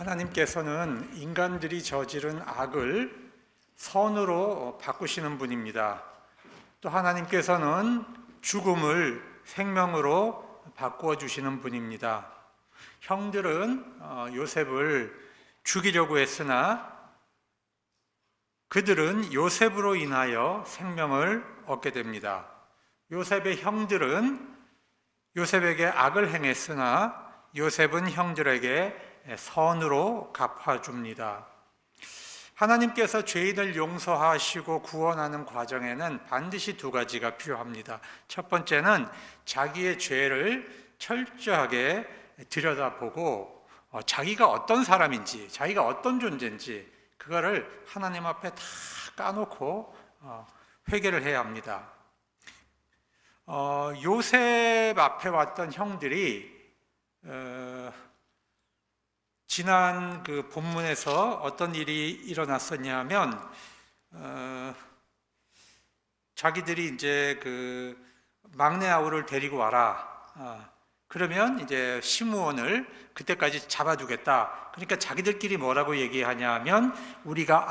하나님께서는 인간들이 저지른 악을 선으로 바꾸시는 분입니다. 또 하나님께서는 죽음을 생명으로 바꾸어 주시는 분입니다. 형들은 요셉을 죽이려고 했으나 그들은 요셉으로 인하여 생명을 얻게 됩니다. 요셉의 형들은 요셉에게 악을 행했으나 요셉은 형들에게 선으로 갚아줍니다. 하나님께서 죄인을 용서하시고 구원하는 과정에는 반드시 두 가지가 필요합니다. 첫 번째는 자기의 죄를 철저하게 들여다보고 자기가 어떤 사람인지, 자기가 어떤 존재인지 그거를 하나님 앞에 다 까놓고 회개를 해야 합니다. 요셉 앞에 왔던 형들이 지난 그 본문에서 어떤 일이 일어났었냐면 자기들이 이제 그 막내 아우를 데리고 와라. 그러면 이제 시므온을 그때까지 잡아두겠다. 그러니까 자기들끼리 뭐라고 얘기하냐면 우리가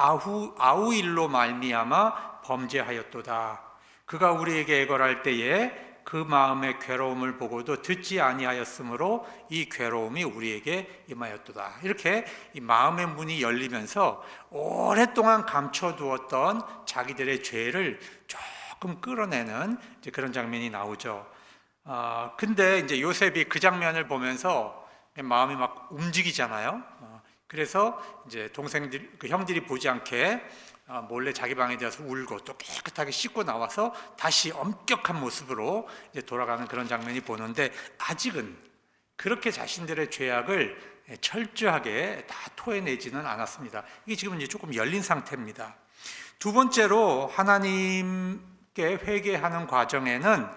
아우 일로 말미암아 범죄하였도다. 그가 우리에게 애걸할 때에 그 마음의 괴로움을 보고도 듣지 아니하였으므로 이 괴로움이 우리에게 임하였도다. 이렇게 이 마음의 문이 열리면서 오랫동안 감춰두었던 자기들의 죄를 조금 끌어내는 이제 그런 장면이 나오죠. 근데 이제 요셉이 그 장면을 보면서 마음이 막 움직이잖아요. 그래서 이제 동생들, 그 형들이 보지 않게 몰래 자기 방에 들어서 울고 또 깨끗하게 씻고 나와서 다시 엄격한 모습으로 이제 돌아가는 그런 장면이 보는데 아직은 그렇게 자신들의 죄악을 철저하게 다 토해내지는 않았습니다. 이게 지금 이제 조금 열린 상태입니다. 두 번째로 하나님께 회개하는 과정에는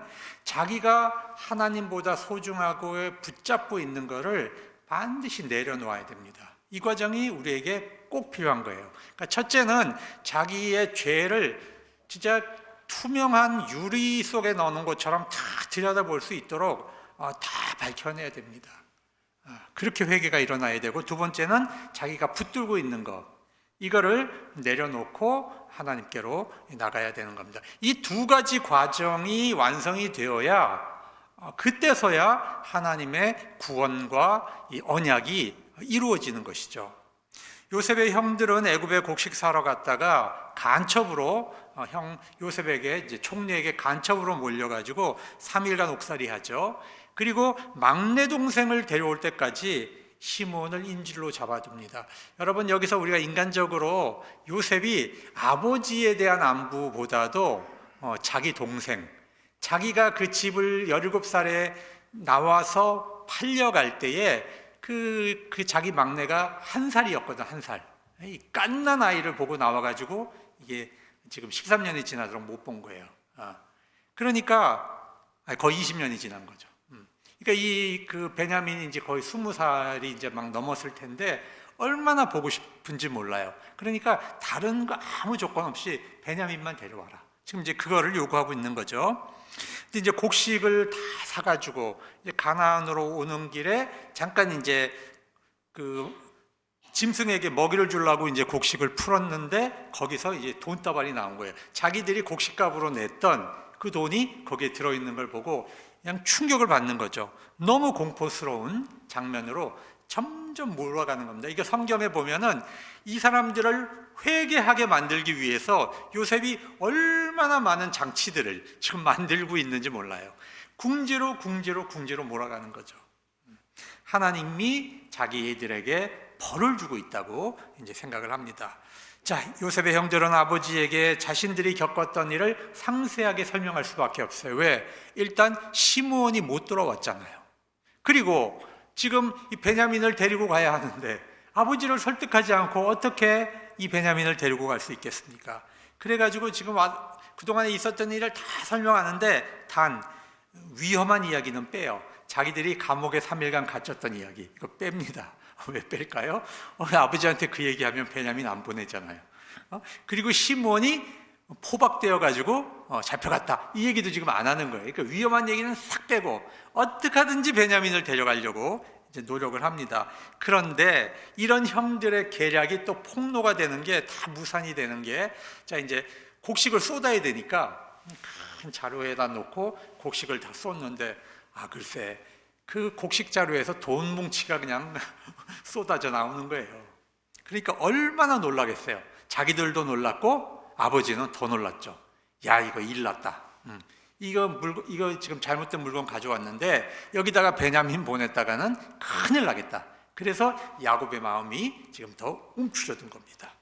자기가 하나님보다 소중하고 붙잡고 있는 것을 반드시 내려놓아야 됩니다. 이 과정이 우리에게 꼭 필요한 거예요. 그러니까 첫째는 자기의 죄를 진짜 투명한 유리 속에 넣는 것처럼 다 들여다볼 수 있도록 다 밝혀내야 됩니다. 그렇게 회개가 일어나야 되고, 두 번째는 자기가 붙들고 있는 것, 이거를 내려놓고 하나님께로 나가야 되는 겁니다. 이 두 가지 과정이 완성이 되어야 그때서야 하나님의 구원과 이 언약이 이루어지는 것이죠. 요셉의 형들은 애굽에 곡식 사러 갔다가 간첩으로 요셉에게 이제 총리에게 간첩으로 몰려가지고 3일간 옥살이 하죠. 그리고 막내 동생을 데려올 때까지 시므온을 인질로 잡아둡니다. 여러분, 여기서 우리가 인간적으로 요셉이 아버지에 대한 안부보다도 자기 동생, 자기가 그 집을 17살에 나와서 팔려갈 때에 그 자기 막내가 1살이었거든, 1살. 이 갓난 아이를 보고 나와가지고 이게 지금 13년이 지나도록 못 본 거예요. 그러니까 거의 20년이 지난 거죠. 그러니까 그 베냐민이 이제 거의 20살이 이제 막 넘었을 텐데 얼마나 보고 싶은지 몰라요. 그러니까 다른 거 아무 조건 없이 베냐민만 데려와라. 지금 이제 그거를 요구하고 있는 거죠. 근데 이제 곡식을 다 사가지고 이제 가나안으로 오는 길에 잠깐 이제 그 짐승에게 먹이를 주려고 이제 곡식을 풀었는데 거기서 이제 돈다발이 나온 거예요. 자기들이 곡식값으로 냈던 그 돈이 거기에 들어있는 걸 보고 그냥 충격을 받는 거죠. 너무 공포스러운 장면으로 점점 몰아가는 겁니다. 이게 성경에 보면은 이 사람들을 회개하게 만들기 위해서 요셉이 얼마나 많은 장치들을 지금 만들고 있는지 몰라요. 궁지로 몰아가는 거죠. 하나님이 자기들에게 벌을 주고 있다고 이제 생각을 합니다. 자, 요셉의 형들은 아버지에게 자신들이 겪었던 일을 상세하게 설명할 수밖에 없어요. 왜? 일단 시므온이 못 돌아왔잖아요. 그리고 지금 이 베냐민을 데리고 가야 하는데 아버지를 설득하지 않고 어떻게 이 베냐민을 데리고 갈 수 있겠습니까? 그래가지고 지금 그동안에 있었던 일을 다 설명하는데 단 위험한 이야기는 빼요. 자기들이 감옥에 3일간 갇혔던 이야기, 이거 뺍니다. 왜 뺄까요? 아버지한테 그 얘기하면 베냐민 안 보내잖아요. 그리고 시므온이 포박되어 가지고 잡혀갔다, 이 얘기도 지금 안 하는 거예요. 그러니까 위험한 얘기는 싹 빼고 어떻게 하든지 베냐민을 데려가려고 이제 노력을 합니다. 그런데 이런 형들의 계략이 또 폭로가 되는 게, 다 무산이 되는 게, 자 이제 곡식을 쏟아야 되니까 큰 자루에다 놓고 곡식을 다 쏟는데, 글쎄 그 곡식 자루에서 돈 뭉치가 그냥 쏟아져 나오는 거예요. 그러니까 얼마나 놀라겠어요. 자기들도 놀랐고 아버지는 더 놀랐죠. 야, 이거 일 났다. 이거 지금 잘못된 물건 가져왔는데 여기다가 베냐민 보냈다가는 큰일 나겠다. 그래서 야곱의 마음이 지금 더 움츠러든 겁니다.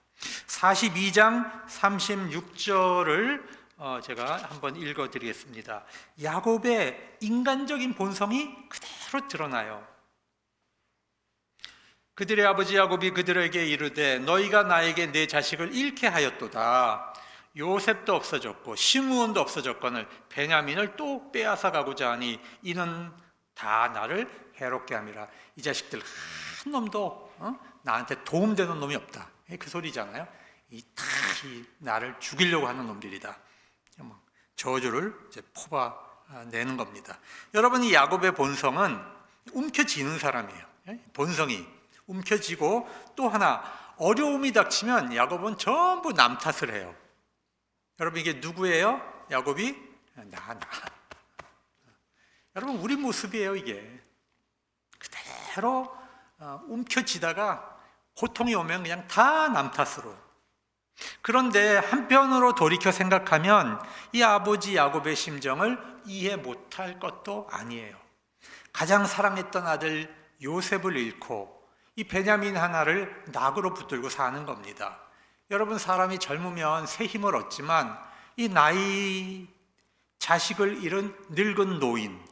42장 36절을 제가 한번 읽어드리겠습니다. 야곱의 인간적인 본성이 그대로 드러나요. 그들의 아버지 야곱이 그들에게 이르되 너희가 나에게 내 자식을 잃게 하였도다. 요셉도 없어졌고 시므온도 없어졌거늘 베냐민을 또 빼앗아 가고자 하니 이는 다 나를 해롭게 함이라. 이 자식들 한 놈도 나한테 도움되는 놈이 없다. 그 소리잖아요. 이 나를 죽이려고 하는 놈들이다. 저주를 이제 뽑아내는 겁니다. 여러분, 이 야곱의 본성은 움켜쥐는 사람이에요. 본성이 움켜쥐고, 또 하나 어려움이 닥치면 야곱은 전부 남 탓을 해요. 여러분, 이게 누구예요? 야곱이? 나. 여러분, 우리 모습이에요. 이게 그대로 움켜쥐다가 고통이 오면 그냥 다 남 탓으로. 그런데 한편으로 돌이켜 생각하면 이 아버지 야곱의 심정을 이해 못할 것도 아니에요. 가장 사랑했던 아들 요셉을 잃고 이 베냐민 하나를 낙으로 붙들고 사는 겁니다. 여러분, 사람이 젊으면 새 힘을 얻지만 이 나이 자식을 잃은 늙은 노인,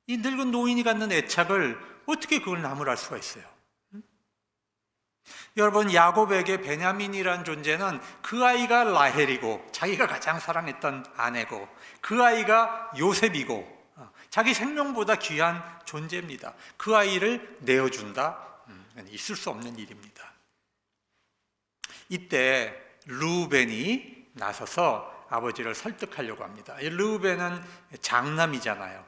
이 늙은 노인이 갖는 애착을 어떻게 그걸 나무랄 수가 있어요? 여러분, 야곱에게 베냐민이란 존재는 그 아이가 라헬이고 자기가 가장 사랑했던 아내고, 그 아이가 요셉이고 자기 생명보다 귀한 존재입니다. 그 아이를 내어준다? 있을 수 없는 일입니다. 이때 르우벤이 나서서 아버지를 설득하려고 합니다. 르우벤은 장남이잖아요.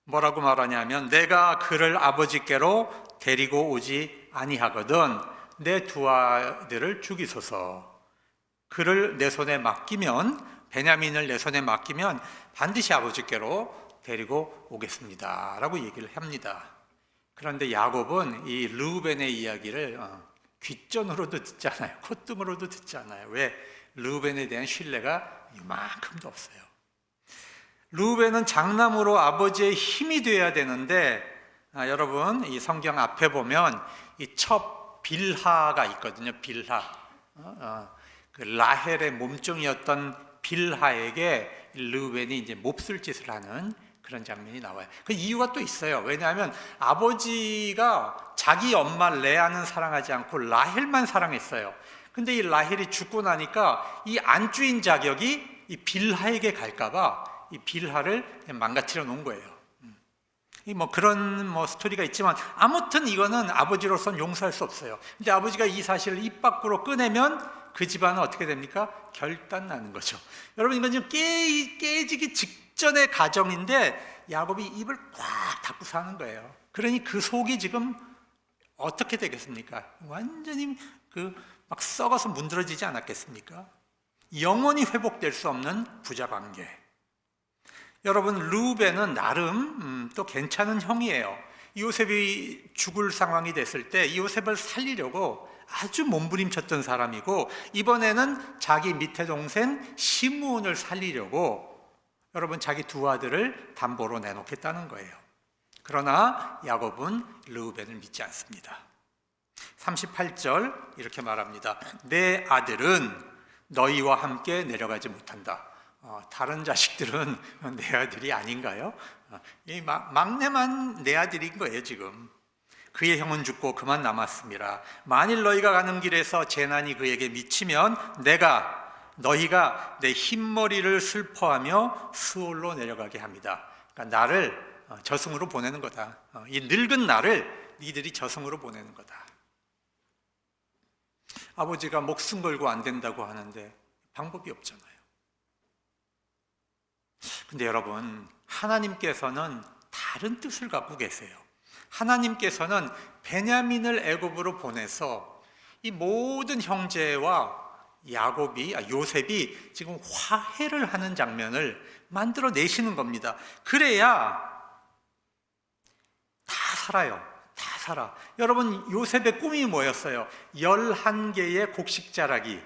뭐라고 말하냐면, 내가 그를 아버지께로 데리고 오지 아니하거든 내 두 아들을 죽이소서. 그를 내 손에 맡기면, 베냐민을 내 손에 맡기면 반드시 아버지께로 데리고 오겠습니다 라고 얘기를 합니다. 그런데 야곱은 이 르우벤의 이야기를 귓전으로도 듣지 않아요. 콧등으로도 듣지 않아요. 왜? 르우벤에 대한 신뢰가 이만큼도 없어요. 르우벤은 장남으로 아버지의 힘이 되어야 되는데, 여러분, 이 성경 앞에 보면 이 첩 빌하가 있거든요. 빌하. 그 라헬의 몸종이었던 빌하에게 르우벤이 이제 몹쓸 짓을 하는 그런 장면이 나와요. 그 이유가 또 있어요. 왜냐하면 아버지가 자기 엄마 레아는 사랑하지 않고 라헬만 사랑했어요. 근데 이 라헬이 죽고 나니까 이 안주인 자격이 이 빌하에게 갈까봐 이 빌하를 망가뜨려 놓은 거예요. 그런 스토리가 있지만, 아무튼 이거는 아버지로서는 용서할 수 없어요. 근데 아버지가 이 사실을 입 밖으로 꺼내면 그 집안은 어떻게 됩니까? 결단 나는 거죠. 여러분, 이건 지금 깨지기 직전의 가정인데 야곱이 입을 꽉 닫고 사는 거예요. 그러니 그 속이 지금 어떻게 되겠습니까? 완전히 막 썩어서 문드러지지 않았겠습니까? 영원히 회복될 수 없는 부자 관계. 여러분, 르우벤은 나름 또 괜찮은 형이에요. 요셉이 죽을 상황이 됐을 때 요셉을 살리려고 아주 몸부림쳤던 사람이고, 이번에는 자기 밑에 동생 시므온을 살리려고 여러분 자기 두 아들을 담보로 내놓겠다는 거예요. 그러나 야곱은 르우벤을 믿지 않습니다. 38절 이렇게 말합니다. 내 아들은 너희와 함께 내려가지 못한다. 다른 자식들은 내 아들이 아닌가요? 이 막내만 내 아들인 거예요 지금. 그의 형은 죽고 그만 남았습니다. 만일 너희가 가는 길에서 재난이 그에게 미치면 너희가 내 흰머리를 슬퍼하며 스올로 내려가게 합니다. 그러니까 나를 저승으로 보내는 거다. 이 늙은 나를 니들이 저승으로 보내는 거다. 아버지가 목숨 걸고 안 된다고 하는데 방법이 없잖아요. 근데 여러분, 하나님께서는 다른 뜻을 갖고 계세요. 하나님께서는 베냐민을 애굽으로 보내서 이 모든 형제와 요셉이 지금 화해를 하는 장면을 만들어 내시는 겁니다. 그래야 다 살아요. 다 살아. 여러분, 요셉의 꿈이 뭐였어요? 11개의 곡식 자라기.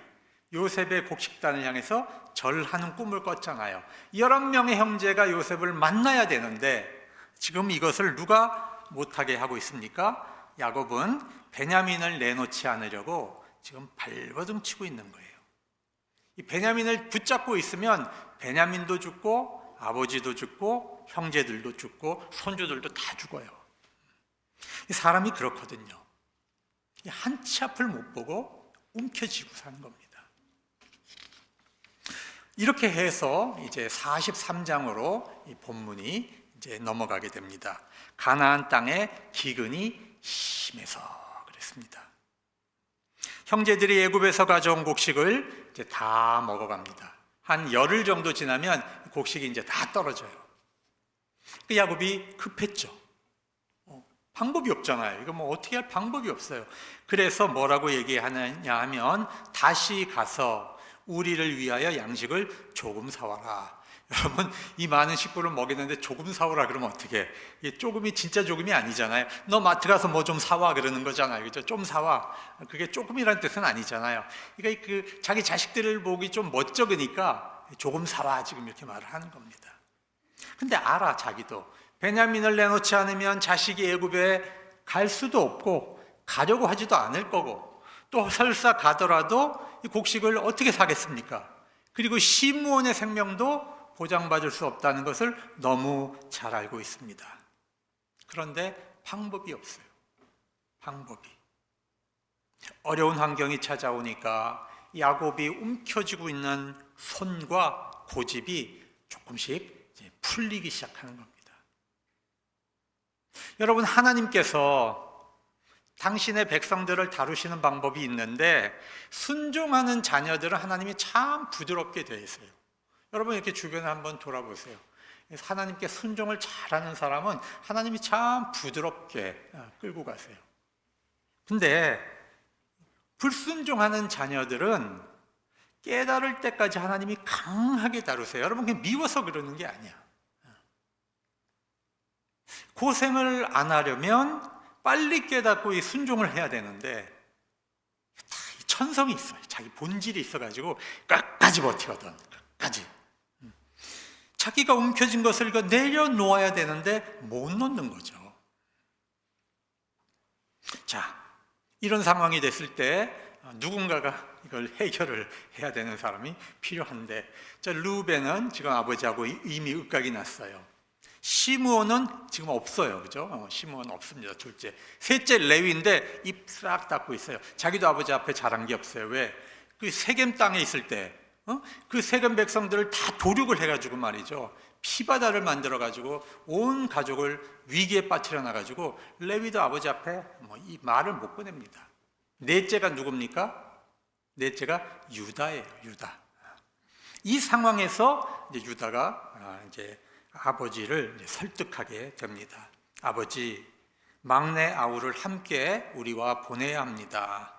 요셉의 곡식단을 향해서 절하는 꿈을 꿨잖아요. 11명의 형제가 요셉을 만나야 되는데 지금 이것을 누가 못하게 하고 있습니까? 야곱은 베냐민을 내놓지 않으려고 지금 발버둥 치고 있는 거예요. 이 베냐민을 붙잡고 있으면 베냐민도 죽고 아버지도 죽고 형제들도 죽고 손주들도 다 죽어요. 사람이 그렇거든요. 한 치 앞을 못 보고 움켜쥐고 사는 겁니다. 이렇게 해서 이제 43장으로 이 본문이 이제 넘어가게 됩니다. 가나안 땅에 기근이 심해서 그랬습니다. 형제들이 애굽에서 가져온 곡식을 이제 다 먹어갑니다. 한 열흘 정도 지나면 곡식이 이제 다 떨어져요. 그 야곱이 급했죠. 방법이 없잖아요. 이거 뭐 어떻게 할 방법이 없어요. 그래서 뭐라고 얘기하느냐 하면 다시 가서 우리를 위하여 양식을 조금 사와라. 여러분, 이 많은 식구를 먹이는데 조금 사오라 그러면 어떻게? 이게 조금이 진짜 조금이 아니잖아요. 너 마트 가서 뭐 좀 사와 그러는 거잖아요. 그죠? 좀 사와. 그게 조금이라는 뜻은 아니잖아요. 그러니까 그 자기 자식들을 보기 좀 멋쩍으니까 조금 사와 지금 이렇게 말을 하는 겁니다. 근데 알아, 자기도. 베냐민을 내놓지 않으면 자식이 애굽에 갈 수도 없고 가려고 하지도 않을 거고 또 설사 가더라도 이 곡식을 어떻게 사겠습니까? 그리고 시므온의 생명도 보장받을 수 없다는 것을 너무 잘 알고 있습니다. 그런데 방법이 없어요. 방법이. 어려운 환경이 찾아오니까 야곱이 움켜쥐고 있는 손과 고집이 조금씩 이제 풀리기 시작하는 겁니다. 여러분, 하나님께서 당신의 백성들을 다루시는 방법이 있는데 순종하는 자녀들은 하나님이 참 부드럽게 대하세요. 여러분, 이렇게 주변에 한번 돌아보세요. 하나님께 순종을 잘하는 사람은 하나님이 참 부드럽게 끌고 가세요. 근데 불순종하는 자녀들은 깨달을 때까지 하나님이 강하게 다루세요. 여러분, 그냥 미워서 그러는 게 아니야. 고생을 안 하려면 빨리 깨닫고 이 순종을 해야 되는데 다 천성이 있어요. 자기 본질이 있어가지고 끝까지 버티거든. 끝까지. 자기가 움켜쥔 것을 내려놓아야 되는데 못 놓는 거죠. 자, 이런 상황이 됐을 때 누군가가 이걸 해결을 해야 되는 사람이 필요한데, 루벤은 지금 아버지하고 이미 윽각이 났어요. 시므온은 지금 없어요. 그죠? 시므온 없습니다. 둘째. 셋째 레위인데 입 싹 닫고 있어요. 자기도 아버지 앞에 잘한 게 없어요. 왜? 그 세겜 땅에 있을 때 그 세겜 백성들을 다 도륙을 해가지고 말이죠. 피바다를 만들어가지고 온 가족을 위기에 빠뜨려 놔가지고 레위도 아버지 앞에 이 말을 못 꺼냅니다. 넷째가 누굽니까? 넷째가 유다예요. 유다. 이 상황에서 이제 유다가 이제 아버지를 설득하게 됩니다. 아버지, 막내 아우를 함께 우리와 보내야 합니다.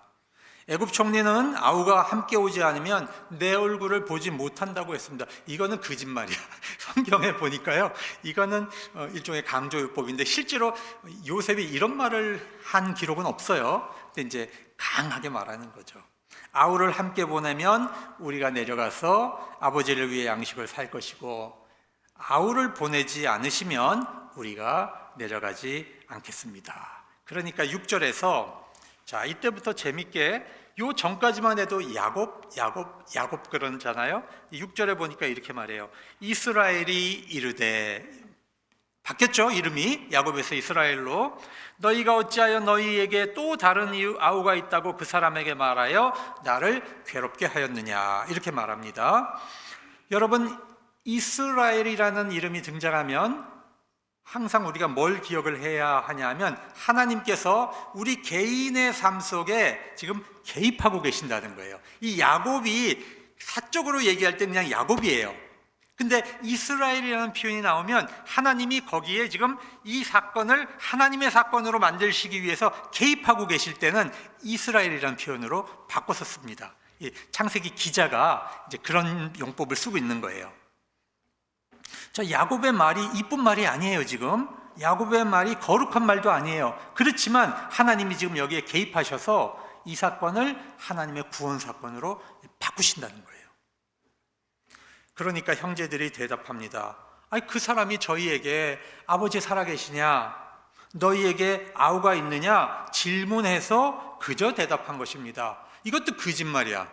애굽 총리는 아우가 함께 오지 않으면 내 얼굴을 보지 못한다고 했습니다. 이거는 거짓말이야. 성경에 보니까요, 이거는 일종의 강조요법인데 실제로 요셉이 이런 말을 한 기록은 없어요. 근데 이제 강하게 말하는 거죠. 아우를 함께 보내면 우리가 내려가서 아버지를 위해 양식을 살 것이고, 아우를 보내지 않으시면 우리가 내려가지 않겠습니다. 그러니까 6절에서 자, 이때부터 재밌게 요 전까지만 해도 야곱 그러잖아요. 6절에 보니까 이렇게 말해요. 이스라엘이 이르되, 바뀌었죠, 이름이. 야곱에서 이스라엘로. 너희가 어찌하여 너희에게 또 다른 아우가 있다고 그 사람에게 말하여 나를 괴롭게 하였느냐, 이렇게 말합니다. 여러분, 이스라엘이라는 이름이 등장하면 항상 우리가 뭘 기억을 해야 하냐면 하나님께서 우리 개인의 삶 속에 지금 개입하고 계신다는 거예요. 이 야곱이 사적으로 얘기할 때 그냥 야곱이에요. 근데 이스라엘이라는 표현이 나오면 하나님이 거기에 지금 이 사건을 하나님의 사건으로 만드시기 위해서 개입하고 계실 때는 이스라엘이라는 표현으로 바꿔서 씁니다. 창세기 기자가 이제 그런 용법을 쓰고 있는 거예요. 자, 야곱의 말이 이쁜 말이 아니에요. 지금 야곱의 말이 거룩한 말도 아니에요. 그렇지만 하나님이 지금 여기에 개입하셔서 이 사건을 하나님의 구원 사건으로 바꾸신다는 거예요. 그러니까 형제들이 대답합니다. 아니, 그 사람이 저희에게 아버지 살아계시냐, 너희에게 아우가 있느냐 질문해서 그저 대답한 것입니다. 이것도 거짓말이야.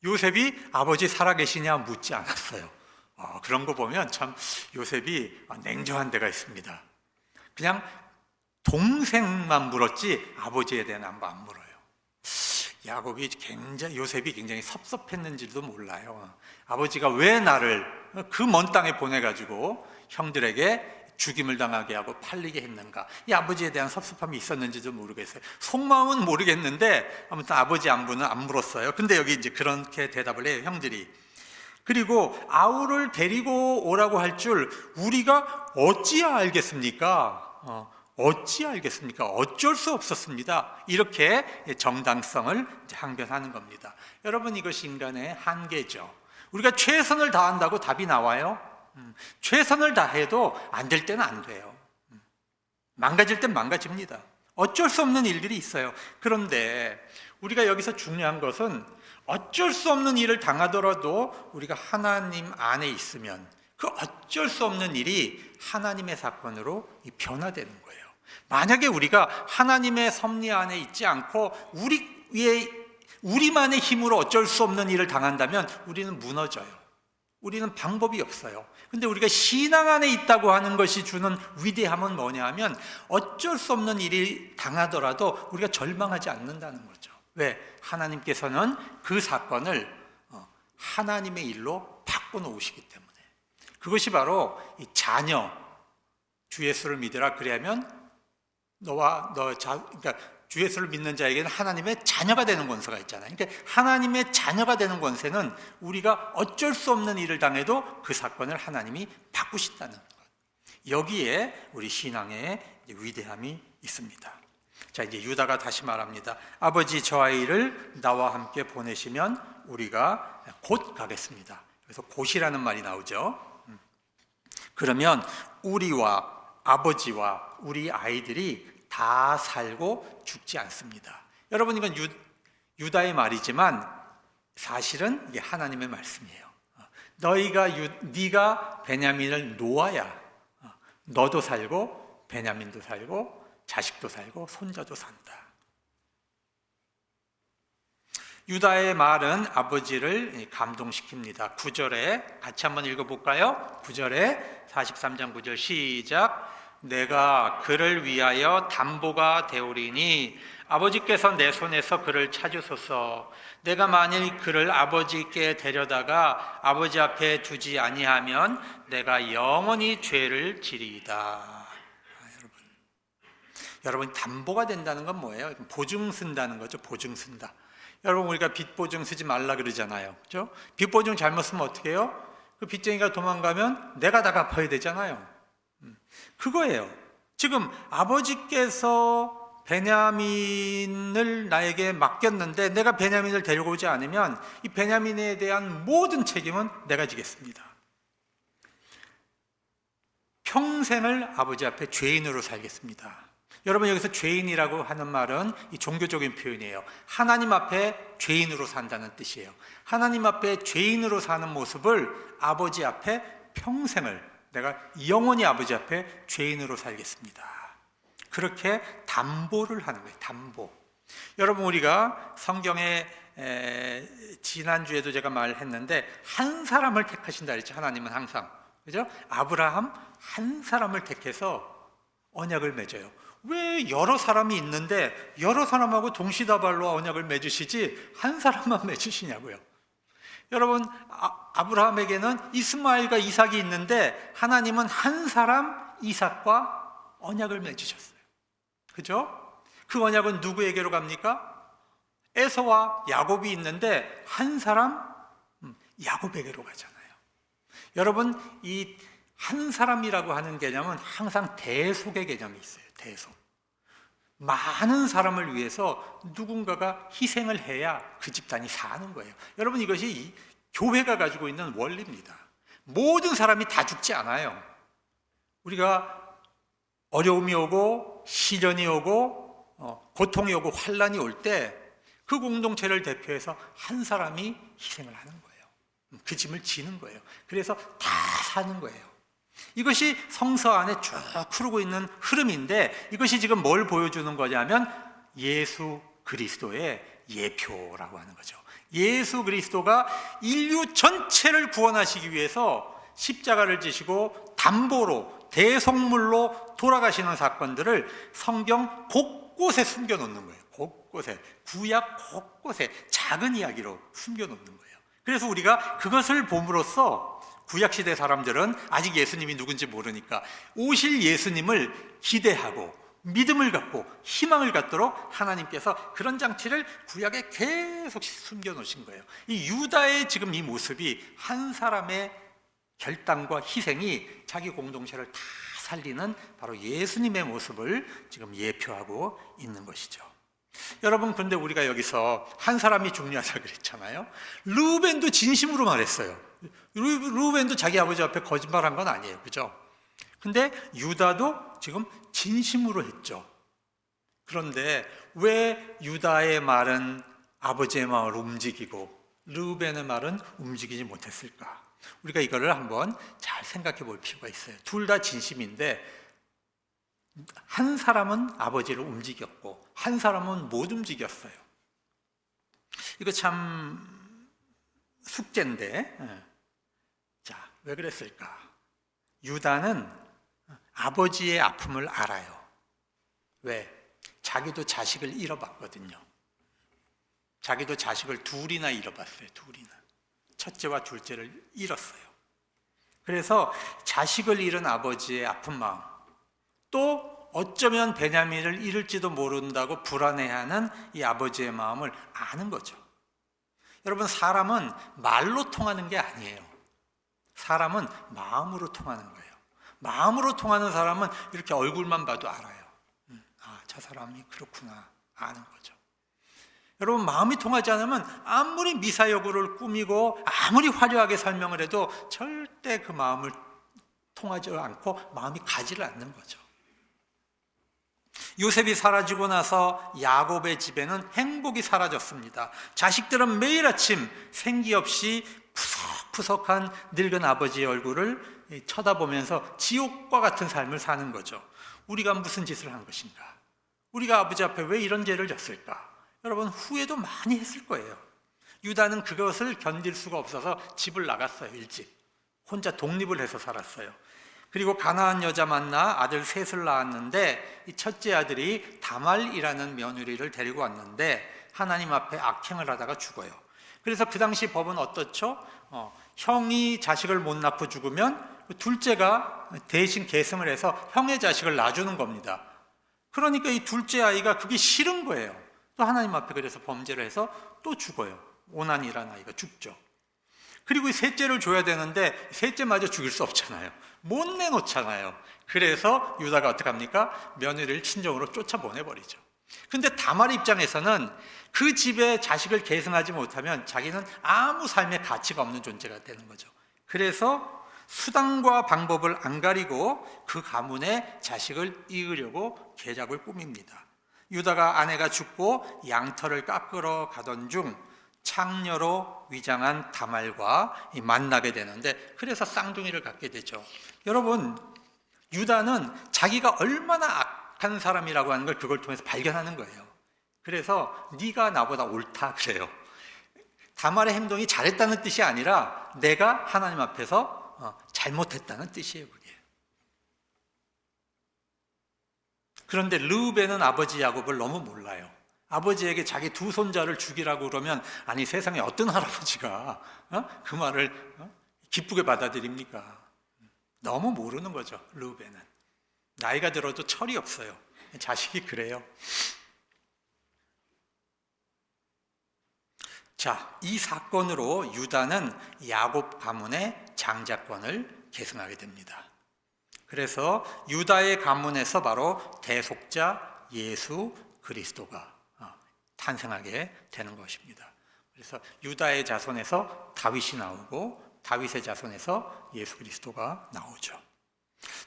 요셉이 아버지 살아계시냐 묻지 않았어요. 그런 거 보면 참 요셉이 냉정한 데가 있습니다. 그냥 동생만 물었지 아버지에 대한 안 물어요. 요셉이 굉장히 섭섭했는지도 몰라요. 아버지가 왜 나를 그 먼 땅에 보내가지고 형들에게 죽임을 당하게 하고 팔리게 했는가, 이 아버지에 대한 섭섭함이 있었는지도 모르겠어요. 속마음은 모르겠는데 아무튼 아버지 안부는 안 물었어요. 근데 여기 이제 그렇게 대답을 해요, 형들이. 그리고 아우를 데리고 오라고 할 줄 우리가 어찌 알겠습니까? 어찌 알겠습니까? 어쩔 수 없었습니다. 이렇게 정당성을 항변하는 겁니다. 여러분, 이것이 인간의 한계죠. 우리가 최선을 다한다고 답이 나와요? 최선을 다해도 안 될 때는 안 돼요. 망가질 땐 망가집니다. 어쩔 수 없는 일들이 있어요. 그런데 우리가 여기서 중요한 것은 어쩔 수 없는 일을 당하더라도 우리가 하나님 안에 있으면 그 어쩔 수 없는 일이 하나님의 사건으로 변화되는 거예요. 만약에 우리가 하나님의 섭리 안에 있지 않고 우리만의 힘으로 어쩔 수 없는 일을 당한다면 우리는 무너져요. 우리는 방법이 없어요. 근데 우리가 신앙 안에 있다고 하는 것이 주는 위대함은 뭐냐 하면 어쩔 수 없는 일이 당하더라도 우리가 절망하지 않는다는 거죠. 왜? 하나님께서는 그 사건을 하나님의 일로 바꿔놓으시기 때문에. 그것이 바로 이 자녀, 주 예수를 믿으라 그래야면 그러니까 주 예수를 믿는 자에게는 하나님의 자녀가 되는 권세가 있잖아요. 그러니까 하나님의 자녀가 되는 권세는 우리가 어쩔 수 없는 일을 당해도 그 사건을 하나님이 바꾸신다는 것. 여기에 우리 신앙의 위대함이 있습니다. 자, 이제 유다가 다시 말합니다. 아버지, 저 아이를 나와 함께 보내시면 우리가 곧 가겠습니다. 그래서 곧이라는 말이 나오죠. 그러면 우리와 아버지와 우리 아이들이 다 살고 죽지 않습니다. 여러분, 이건 유다의 말이지만 사실은 이게 하나님의 말씀이에요. 네가 베냐민을 놓아야 너도 살고 베냐민도 살고 자식도 살고 손자도 산다. 유다의 말은 아버지를 감동시킵니다. 9절에 같이 한번 읽어볼까요? 9절에 43장 9절 시작. 내가 그를 위하여 담보가 되오리니 아버지께서 내 손에서 그를 찾으소서. 내가 만일 그를 아버지께 데려다가 아버지 앞에 두지 아니하면 내가 영원히 죄를 지리이다. 여러분, 담보가 된다는 건 뭐예요? 보증 쓴다는 거죠. 보증 쓴다. 여러분, 우리가 빚 보증 쓰지 말라 그러잖아요. 그렇죠? 빚 보증 잘못 쓰면 어떻게 해요? 그 빚쟁이가 도망가면 내가 다 갚아야 되잖아요. 그거예요. 지금 아버지께서 베냐민을 나에게 맡겼는데 내가 베냐민을 데리고 오지 않으면 이 베냐민에 대한 모든 책임은 내가 지겠습니다. 평생을 아버지 앞에 죄인으로 살겠습니다. 여러분, 여기서 죄인이라고 하는 말은 이 종교적인 표현이에요. 하나님 앞에 죄인으로 산다는 뜻이에요. 하나님 앞에 죄인으로 사는 모습을 아버지 앞에 평생을 내가 영원히 아버지 앞에 죄인으로 살겠습니다. 그렇게 담보를 하는 거예요. 담보. 여러분, 우리가 성경에 지난주에도 제가 말했는데 한 사람을 택하신다 그랬죠. 하나님은 항상. 그죠? 아브라함 한 사람을 택해서 언약을 맺어요. 왜 여러 사람이 있는데 여러 사람하고 동시다발로 언약을 맺으시지 한 사람만 맺으시냐고요. 여러분, 아브라함에게는 이스마엘과 이삭이 있는데 하나님은 한 사람 이삭과 언약을 맺으셨어요. 그죠? 그 언약은 누구에게로 갑니까? 에서와 야곱이 있는데 한 사람 야곱에게로 가잖아요. 여러분, 이 한 사람이라고 하는 개념은 항상 대속의 개념이 있어요. 대속. 많은 사람을 위해서 누군가가 희생을 해야 그 집단이 사는 거예요. 여러분, 이것이 교회가 가지고 있는 원리입니다. 모든 사람이 다 죽지 않아요. 우리가 어려움이 오고 시련이 오고 고통이 오고 환난이 올 때 그 공동체를 대표해서 한 사람이 희생을 하는 거예요. 그 짐을 지는 거예요. 그래서 다 사는 거예요. 이것이 성서 안에 쭉 흐르고 있는 흐름인데, 이것이 지금 뭘 보여주는 거냐면 예수 그리스도의 예표라고 하는 거죠. 예수 그리스도가 인류 전체를 구원하시기 위해서 십자가를 지시고 담보로 대속물로 돌아가시는 사건들을 성경 곳곳에 숨겨놓는 거예요. 곳곳에, 구약 곳곳에 작은 이야기로 숨겨놓는 거예요. 그래서 우리가 그것을 봄으로써 구약시대 사람들은 아직 예수님이 누군지 모르니까 오실 예수님을 기대하고 믿음을 갖고 희망을 갖도록 하나님께서 그런 장치를 구약에 계속 숨겨놓으신 거예요. 이 유다의 지금 이 모습이 한 사람의 결단과 희생이 자기 공동체를 다 살리는 바로 예수님의 모습을 지금 예표하고 있는 것이죠. 여러분, 그런데 우리가 여기서 한 사람이 중요하다 그랬잖아요. 르우벤도 진심으로 말했어요. 르우벤도 자기 아버지 앞에 거짓말한 건 아니에요, 그죠? 근데 유다도 지금 진심으로 했죠. 그런데 왜 유다의 말은 아버지의 마음을 움직이고 르우벤의 말은 움직이지 못했을까? 우리가 이거를 한번 잘 생각해 볼 필요가 있어요. 둘 다 진심인데 한 사람은 아버지를 움직였고 한 사람은 못 움직였어요. 이거 참 숙제인데, 자, 왜 그랬을까? 유다는 아버지의 아픔을 알아요. 왜? 자기도 자식을 잃어봤거든요. 자기도 자식을 둘이나 잃어봤어요. 둘이나. 첫째와 둘째를 잃었어요. 그래서 자식을 잃은 아버지의 아픈 마음, 또 어쩌면 베냐민을 잃을지도 모른다고 불안해하는 이 아버지의 마음을 아는 거죠. 여러분, 사람은 말로 통하는 게 아니에요. 사람은 마음으로 통하는 거예요. 마음으로 통하는 사람은 이렇게 얼굴만 봐도 알아요. 저 사람이 그렇구나, 아는 거죠. 여러분, 마음이 통하지 않으면 아무리 미사여구를 꾸미고 아무리 화려하게 설명을 해도 절대 그 마음을 통하지 않고 마음이 가지를 않는 거죠. 요셉이 사라지고 나서 야곱의 집에는 행복이 사라졌습니다. 자식들은 매일 아침 생기 없이 푸석푸석한 늙은 아버지의 얼굴을 쳐다보면서 지옥과 같은 삶을 사는 거죠. 우리가 무슨 짓을 한 것인가? 우리가 아버지 앞에 왜 이런 죄를 졌을까? 여러분, 후회도 많이 했을 거예요. 유다는 그것을 견딜 수가 없어서 집을 나갔어요. 일찍 혼자 독립을 해서 살았어요. 그리고 가나안 여자 만나 아들 셋을 낳았는데 이 첫째 아들이 다말이라는 며느리를 데리고 왔는데 하나님 앞에 악행을 하다가 죽어요. 그래서 그 당시 법은 어떻죠? 형이 자식을 못 낳고 죽으면 둘째가 대신 계승을 해서 형의 자식을 낳아주는 겁니다. 그러니까 이 둘째 아이가 그게 싫은 거예요. 또 하나님 앞에 그래서 범죄를 해서 또 죽어요. 오난이라는 아이가 죽죠. 그리고 이 셋째를 줘야 되는데 셋째마저 죽일 수 없잖아요. 못 내놓잖아요. 그래서 유다가 어떻게 합니까? 며느리를 친정으로 쫓아보내버리죠. 근데 다말 입장에서는 그 집에 자식을 계승하지 못하면 자기는 아무 삶의 가치가 없는 존재가 되는 거죠. 그래서 수단과 방법을 안 가리고 그 가문에 자식을 이으려고 계략을 꾸밉니다. 유다가 아내가 죽고 양털을 깎으러 가던 중 창녀로 위장한 다말과 만나게 되는데, 그래서 쌍둥이를 갖게 되죠. 여러분, 유다는 자기가 얼마나 악한 사람이라고 하는 걸 그걸 통해서 발견하는 거예요. 그래서 네가 나보다 옳다 그래요. 다말의 행동이 잘했다는 뜻이 아니라 내가 하나님 앞에서 잘못했다는 뜻이에요. 그게. 그런데 르우벤은 아버지 야곱을 너무 몰라요. 아버지에게 자기 두 손자를 죽이라고 그러면 아니 세상에 어떤 할아버지가 그 말을 기쁘게 받아들입니까? 너무 모르는 거죠. 르우벤은 나이가 들어도 철이 없어요. 자식이 그래요. 자, 이 사건으로 유다는 야곱 가문의 장자권을 계승하게 됩니다. 그래서 유다의 가문에서 바로 대속자 예수 그리스도가 탄생하게 되는 것입니다. 그래서 유다의 자손에서 다윗이 나오고 다윗의 자손에서 예수 그리스도가 나오죠.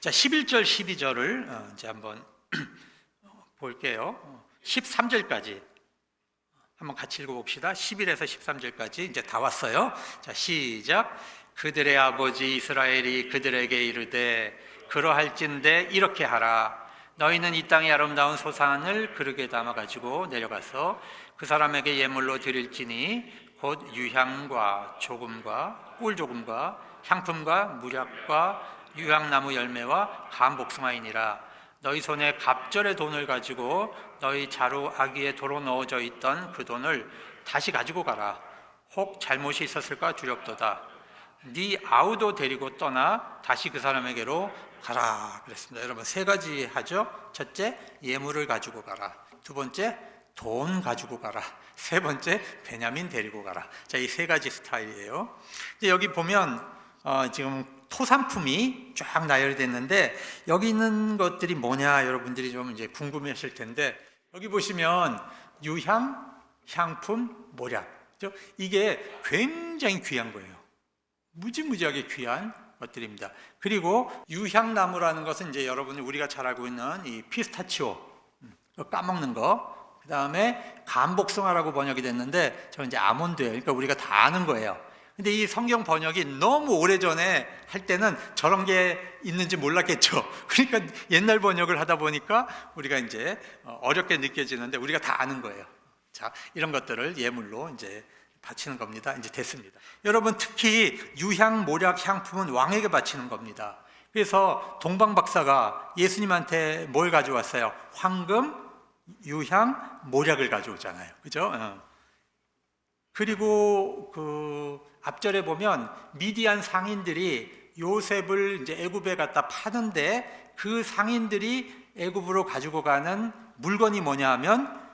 자, 11절 12절을 이제 한번 볼게요. 13절까지 한번 같이 읽어봅시다. 11에서 13절까지 이제 다 왔어요. 자, 시작. 그들의 아버지 이스라엘이 그들에게 이르되 그러할진대 이렇게 하라. 너희는 이 땅의 아름다운 소산을 그릇에 담아 가지고 내려가서 그 사람에게 예물로 드릴지니 곧 유향과 조금과 꿀조금과 향품과 무략과 유향나무 열매와 감 복숭아이니라. 너희 손에 갑절의 돈을 가지고 너희 자루 아기에 도로 넣어져 있던 그 돈을 다시 가지고 가라. 혹 잘못이 있었을까 두렵도다. 네 아우도 데리고 떠나 다시 그 사람에게로 가라 그랬습니다. 여러분, 세 가지 하죠. 첫째, 예물을 가지고 가라. 두 번째, 돈 가지고 가라. 세 번째, 베냐민 데리고 가라. 자, 이 세 가지 스타일이에요. 여기 보면 지금 토산품이 쫙 나열됐는데 여기 있는 것들이 뭐냐 여러분들이 좀 이제 궁금해하실 텐데, 여기 보시면 유향, 향품, 모략, 그렇죠? 이게 굉장히 귀한 거예요. 무지무지하게 귀한 것들입니다. 그리고 유향나무라는 것은 이제 여러분이 우리가 잘 알고 있는 이 피스타치오 까먹는 거, 그 다음에 감복숭아라고 번역이 됐는데 저는 이제 아몬드예요. 그러니까 우리가 다 아는 거예요. 근데 이 성경 번역이 너무 오래전에 할 때는 저런 게 있는지 몰랐겠죠. 그러니까 옛날 번역을 하다 보니까 우리가 이제 어렵게 느껴지는데 우리가 다 아는 거예요. 자, 이런 것들을 예물로 이제 바치는 겁니다. 이제 됐습니다. 여러분, 특히 유향, 모략, 향품은 왕에게 바치는 겁니다. 그래서 동방 박사가 예수님한테 뭘 가져왔어요? 황금, 유향, 모략을 가져오잖아요. 그죠? 그리고 그 앞절에 보면 미디안 상인들이 요셉을 이제 애굽에 갖다 파는데 그 상인들이 애굽으로 가지고 가는 물건이 뭐냐 하면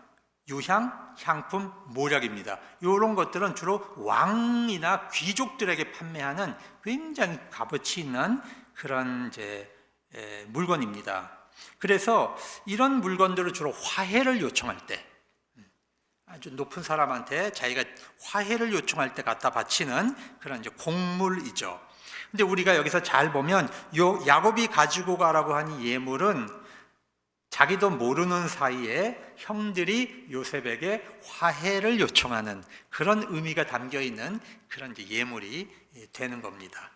유향, 향품, 모략입니다. 이런 것들은 주로 왕이나 귀족들에게 판매하는 굉장히 값어치 있는 그런 이제 물건입니다. 그래서 이런 물건들을 주로 화해를 요청할 때, 아주 높은 사람한테 자기가 화해를 요청할 때 갖다 바치는 그런 이제 곡물이죠. 근데 우리가 여기서 잘 보면 요 야곱이 가지고 가라고 하는 예물은 자기도 모르는 사이에 형들이 요셉에게 화해를 요청하는 그런 의미가 담겨 있는 그런 이제 예물이 되는 겁니다.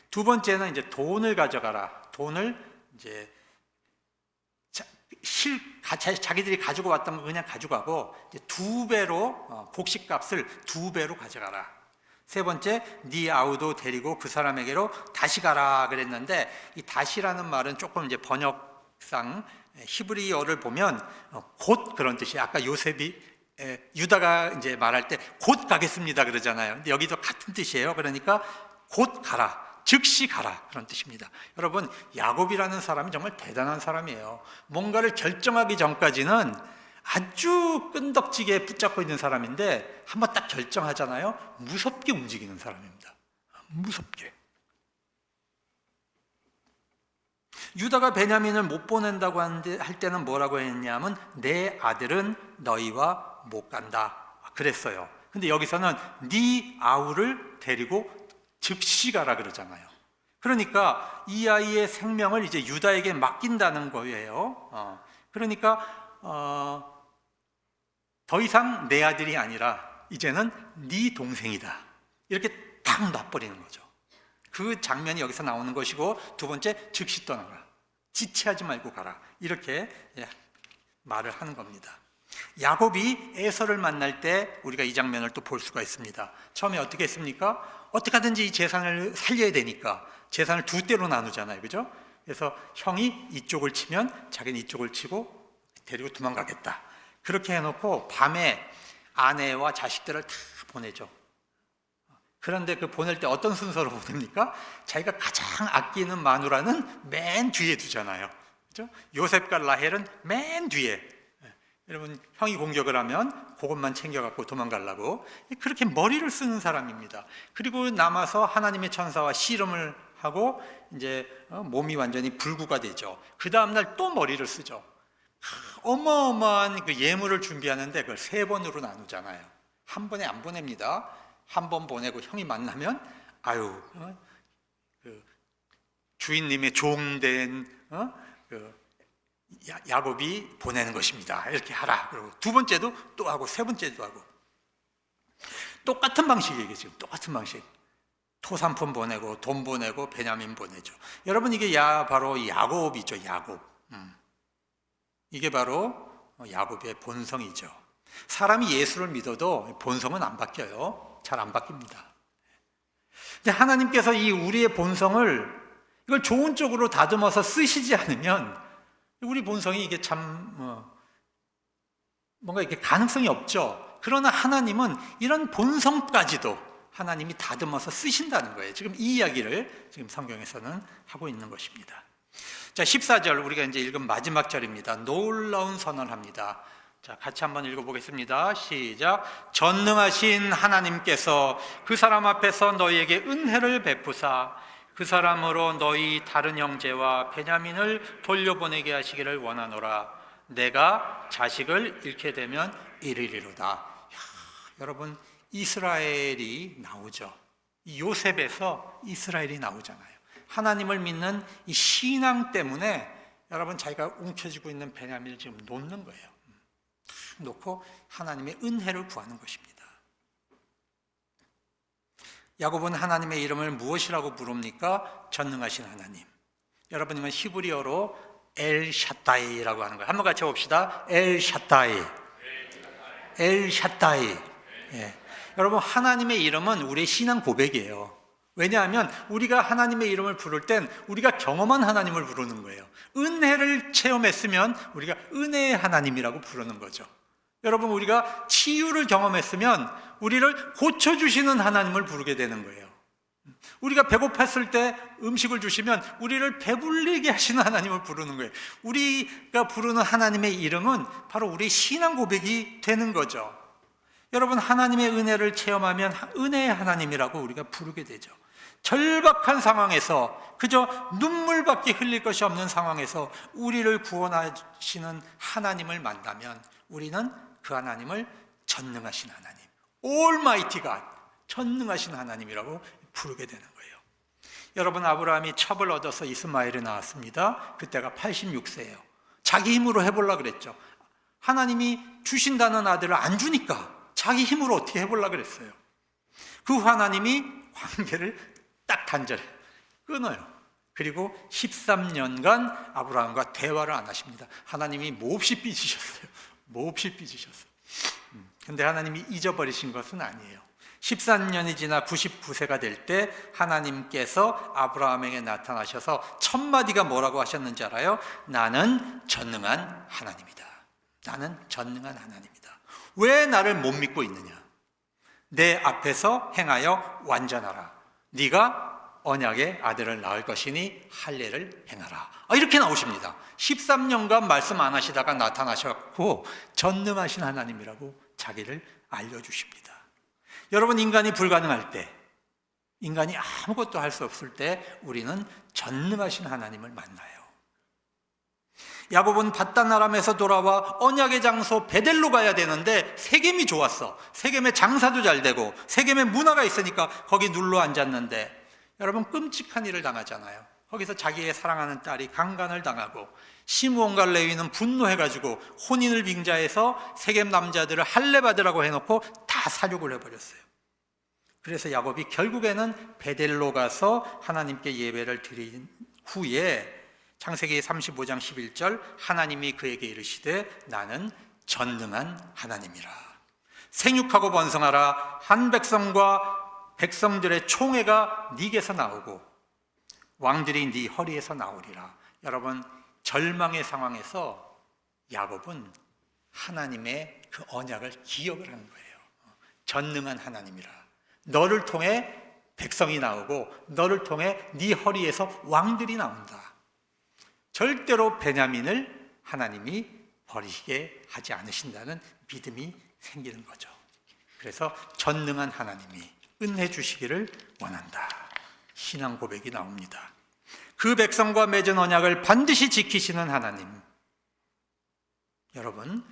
두 번째는 이제 돈을 가져가라. 돈을 이제 자기들이 가지고 왔던 거 그냥 가져가고 이제 두 배로 곡식값을 두 배로 가져가라. 세 번째, 네 아우도 데리고 그 사람에게로 다시 가라 그랬는데, 이 다시라는 말은 조금 이제 번역상 히브리어를 보면 곧 그런 뜻이에요. 아까 요셉이 유다가 이제 말할 때 곧 가겠습니다 그러잖아요. 근데 여기도 같은 뜻이에요. 그러니까 곧 가라, 즉시 가라, 그런 뜻입니다. 여러분, 야곱이라는 사람이 정말 대단한 사람이에요. 뭔가를 결정하기 전까지는 아주 끈덕지게 붙잡고 있는 사람인데 한번 딱 결정하잖아요. 무섭게 움직이는 사람입니다. 무섭게. 유다가 베냐민을 못 보낸다고 할 때는 뭐라고 했냐면 내 아들은 너희와 못 간다 그랬어요. 근데 여기서는 네 아우를 데리고 즉시 가라 그러잖아요. 그러니까 이 아이의 생명을 이제 유다에게 맡긴다는 거예요. 그러니까 더 이상 내 아들이 아니라 이제는 네 동생이다, 이렇게 딱 놔버리는 거죠. 그 장면이 여기서 나오는 것이고, 두 번째, 즉시 떠나라, 지체하지 말고 가라, 이렇게 말을 하는 겁니다. 야곱이 에서를 만날 때 우리가 이 장면을 또 볼 수가 있습니다. 처음에 어떻게 했습니까? 어떻게 하든지 이 재산을 살려야 되니까 재산을 두 대로 나누잖아요. 그죠? 그래서 형이 이쪽을 치면 자기는 이쪽을 치고 데리고 도망가겠다, 그렇게 해놓고 밤에 아내와 자식들을 다 보내죠. 그런데 그 보낼 때 어떤 순서로 보냅니까? 자기가 가장 아끼는 마누라는 맨 뒤에 두잖아요. 그렇죠? 요셉과 라헬은 맨 뒤에. 여러분, 형이 공격을 하면 그것만 챙겨갖고 도망가려고 그렇게 머리를 쓰는 사람입니다. 그리고 남아서 하나님의 천사와 씨름을 하고 이제 몸이 완전히 불구가 되죠. 그 다음날 또 머리를 쓰죠. 어마어마한 그 예물을 준비하는데 그걸 3번으로 나누잖아요. 한 번에 안 보냅니다. 한 번 보내고 형이 만나면 그 주인님의 종된 야곱이 보내는 것입니다. 이렇게 하라. 그리고 2번째도 또 하고 3번째도 하고 똑같은 방식이에요. 지금 똑같은 방식. 토산품 보내고 돈 보내고 베냐민 보내죠. 여러분, 이게 바로 야곱이죠. 야곱. 이게 바로 야곱의 본성이죠. 사람이 예수를 믿어도 본성은 안 바뀌어요. 잘 안 바뀝니다. 근데 하나님께서 이 우리의 본성을 이걸 좋은 쪽으로 다듬어서 쓰시지 않으면 우리 본성이 이게 참 뭔가 이렇게 가능성이 없죠. 그러나 하나님은 이런 본성까지도 하나님이 다듬어서 쓰신다는 거예요. 지금 이 이야기를 지금 성경에서는 하고 있는 것입니다. 자, 14절 우리가 이제 읽은 마지막 절입니다. 놀라운 선언합니다. 자, 같이 한번 읽어보겠습니다. 시작. 전능하신 하나님께서 그 사람 앞에서 너희에게 은혜를 베푸사 그 사람으로 너희 다른 형제와 베냐민을 돌려보내게 하시기를 원하노라. 내가 자식을 잃게 되면 이르리로다. 여러분, 이스라엘이 나오죠. 이 요셉에서 이스라엘이 나오잖아요. 하나님을 믿는 이 신앙 때문에 여러분, 자기가 움켜쥐고 있는 베냐민을 지금 놓는 거예요. 놓고 하나님의 은혜를 구하는 것입니다. 야곱은 하나님의 이름을 무엇이라고 부릅니까? 전능하신 하나님. 여러분, 이건 히브리어로 엘 샤다이라고 하는 거예요. 한번 같이 봅시다. 엘 샤다이. 엘 샤다이. 예. 여러분, 하나님의 이름은 우리의 신앙 고백이에요. 왜냐하면 우리가 하나님의 이름을 부를 땐 우리가 경험한 하나님을 부르는 거예요. 은혜를 체험했으면 우리가 은혜의 하나님이라고 부르는 거죠. 여러분, 우리가 치유를 경험했으면 우리를 고쳐주시는 하나님을 부르게 되는 거예요. 우리가 배고팠을 때 음식을 주시면 우리를 배불리게 하시는 하나님을 부르는 거예요. 우리가 부르는 하나님의 이름은 바로 우리의 신앙 고백이 되는 거죠. 여러분, 하나님의 은혜를 체험하면 은혜의 하나님이라고 우리가 부르게 되죠. 절박한 상황에서 그저 눈물밖에 흘릴 것이 없는 상황에서 우리를 구원하시는 하나님을 만나면 우리는 그 하나님을 전능하신 하나님, Almighty God, 전능하신 하나님이라고 부르게 되는 거예요. 여러분, 아브라함이 첩을 얻어서 이스마엘이 나왔습니다. 그때가 86세예요. 자기 힘으로 해보려고 그랬죠. 하나님이 주신다는 아들을 안 주니까 자기 힘으로 어떻게 해보려고 그랬어요. 그 하나님이 관계를 딱 단절해 끊어요. 그리고 13년간 아브라함과 대화를 안 하십니다. 하나님이 몹시 삐지셨어요. 몹시 삐지셨어요. 근데 하나님이 잊어버리신 것은 아니에요. 13년이 지나 99세가 될 때 하나님께서 아브라함에게 나타나셔서 첫 마디가 뭐라고 하셨는지 알아요? 나는 전능한 하나님이다. 나는 전능한 하나님이다. 왜 나를 못 믿고 있느냐? 내 앞에서 행하여 완전하라. 네가 언약의 아들을 낳을 것이니 할례를 행하라. 이렇게 나오십니다. 13년간 말씀 안 하시다가 나타나셨고 전능하신 하나님이라고 자기를 알려주십니다. 여러분, 인간이 불가능할 때, 인간이 아무것도 할 수 없을 때 우리는 전능하신 하나님을 만나요. 야곱은 밧단 아람에서 돌아와 언약의 장소 베델로 가야 되는데 세겜이 좋았어. 세겜에 장사도 잘 되고 세겜에 문화가 있으니까 거기 눌러 앉았는데 여러분, 끔찍한 일을 당하잖아요. 거기서 자기의 사랑하는 딸이 강간을 당하고 시므온과 레위는 분노해가지고 혼인을 빙자해서 세겜 남자들을 할례 받으라고 해놓고 다 사륙을 해버렸어요. 그래서 야곱이 결국에는 베델로 가서 하나님께 예배를 드린 후에 창세기 35장 11절 하나님이 그에게 이르시되 나는 전능한 하나님이라. 생육하고 번성하라. 한 백성과 백성들의 총회가 네게서 나오고 왕들이 네 허리에서 나오리라. 여러분, 절망의 상황에서 야곱은 하나님의 그 언약을 기억을 한 거예요. 전능한 하나님이라. 너를 통해 백성이 나오고 너를 통해 네 허리에서 왕들이 나온다. 절대로 베냐민을 하나님이 버리게 하지 않으신다는 믿음이 생기는 거죠. 그래서 전능한 하나님이 은혜 주시기를 원한다. 신앙 고백이 나옵니다. 그 백성과 맺은 언약을 반드시 지키시는 하나님. 여러분,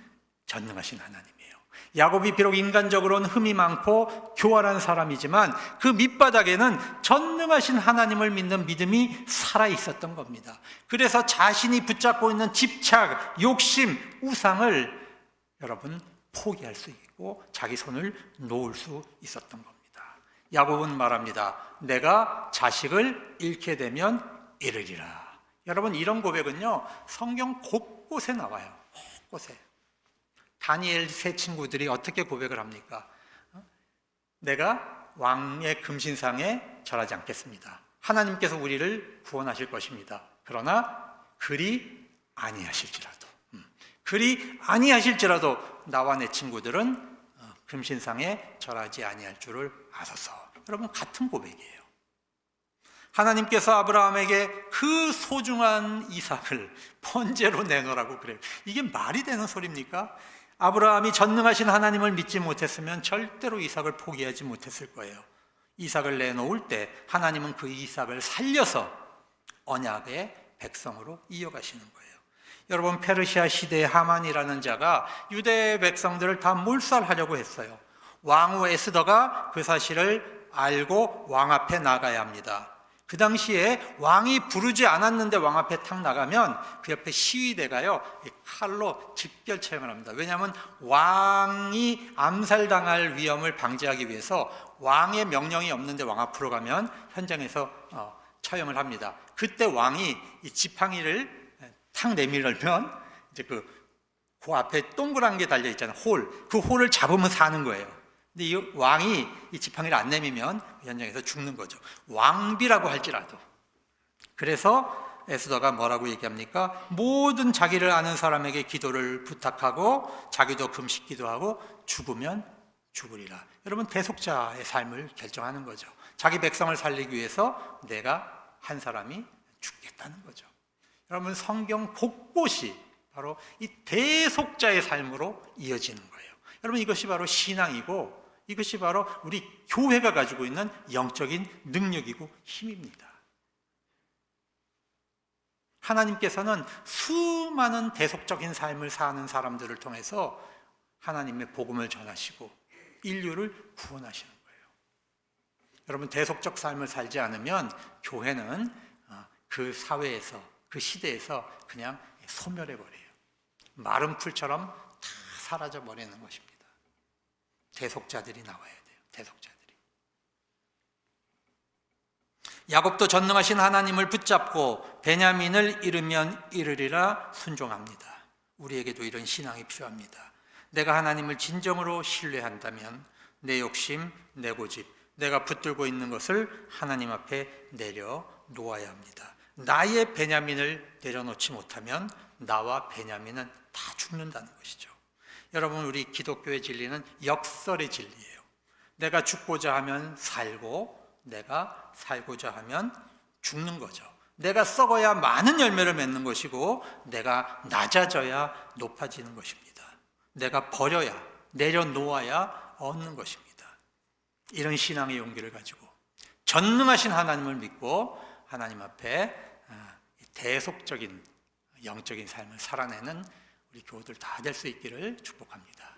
전능하신 하나님이에요. 야곱이 비록 인간적으로는 흠이 많고 교활한 사람이지만 그 밑바닥에는 전능하신 하나님을 믿는 믿음이 살아 있었던 겁니다. 그래서 자신이 붙잡고 있는 집착, 욕심, 우상을 여러분 포기할 수 있고 자기 손을 놓을 수 있었던 겁니다. 야곱은 말합니다. 내가 자식을 잃게 되면 잃으리라. 여러분, 이런 고백은요 성경 곳곳에 나와요. 곳곳에. 다니엘 세 친구들이 어떻게 고백을 합니까? 내가 왕의 금신상에 절하지 않겠습니다. 하나님께서 우리를 구원하실 것입니다. 그러나 그리 아니하실지라도 나와 내 친구들은 금신상에 절하지 아니할 줄을 아소서. 여러분, 같은 고백이에요. 하나님께서 아브라함에게 그 소중한 이삭을 번제로 내놓으라고 그래요. 이게 말이 되는 소리입니까? 아브라함이 전능하신 하나님을 믿지 못했으면 절대로 이삭을 포기하지 못했을 거예요. 이삭을 내놓을 때 하나님은 그 이삭을 살려서 언약의 백성으로 이어가시는 거예요. 여러분, 페르시아 시대의 하만이라는 자가 유대 백성들을 다 몰살하려고 했어요. 왕후 에스더가 그 사실을 알고 왕 앞에 나가야 합니다. 그 당시에 왕이 부르지 않았는데 왕 앞에 탁 나가면 그 옆에 시위대가요 칼로 직결 처형을 합니다. 왜냐하면 왕이 암살당할 위험을 방지하기 위해서 왕의 명령이 없는데 왕 앞으로 가면 현장에서 처형을 합니다. 그때 왕이 이 지팡이를 탁 내밀면 이제 그 앞에 동그란 게 달려 있잖아요. 그 홀을 잡으면 사는 거예요. 근데 이 왕이 이 지팡이를 안 내미면 현장에서 죽는 거죠. 왕비라고 할지라도. 그래서 에스더가 뭐라고 얘기합니까? 모든 자기를 아는 사람에게 기도를 부탁하고 자기도 금식 기도하고 죽으면 죽으리라. 여러분, 대속자의 삶을 결정하는 거죠. 자기 백성을 살리기 위해서 내가 한 사람이 죽겠다는 거죠. 여러분, 성경 곳곳이 바로 이 대속자의 삶으로 이어지는 거예요. 여러분, 이것이 바로 신앙이고 이것이 바로 우리 교회가 가지고 있는 영적인 능력이고 힘입니다. 하나님께서는 수많은 대속적인 삶을 사는 사람들을 통해서 하나님의 복음을 전하시고 인류를 구원하시는 거예요. 여러분, 대속적 삶을 살지 않으면 교회는 그 사회에서, 그 시대에서 그냥 소멸해버려요. 마른 풀처럼 다 사라져버리는 것입니다. 대속자들이 나와야 돼요. 대속자들이. 야곱도 전능하신 하나님을 붙잡고 베냐민을 잃으면 잃으리라 순종합니다. 우리에게도 이런 신앙이 필요합니다. 내가 하나님을 진정으로 신뢰한다면 내 욕심, 내 고집, 내가 붙들고 있는 것을 하나님 앞에 내려놓아야 합니다. 나의 베냐민을 내려놓지 못하면 나와 베냐민은 다 죽는다는 것이죠. 여러분, 우리 기독교의 진리는 역설의 진리예요. 내가 죽고자 하면 살고 내가 살고자 하면 죽는 거죠. 내가 썩어야 많은 열매를 맺는 것이고 내가 낮아져야 높아지는 것입니다. 내가 버려야, 내려놓아야 얻는 것입니다. 이런 신앙의 용기를 가지고 전능하신 하나님을 믿고 하나님 앞에 대속적인 영적인 삶을 살아내는 우리 교우들 다 될 수 있기를 축복합니다.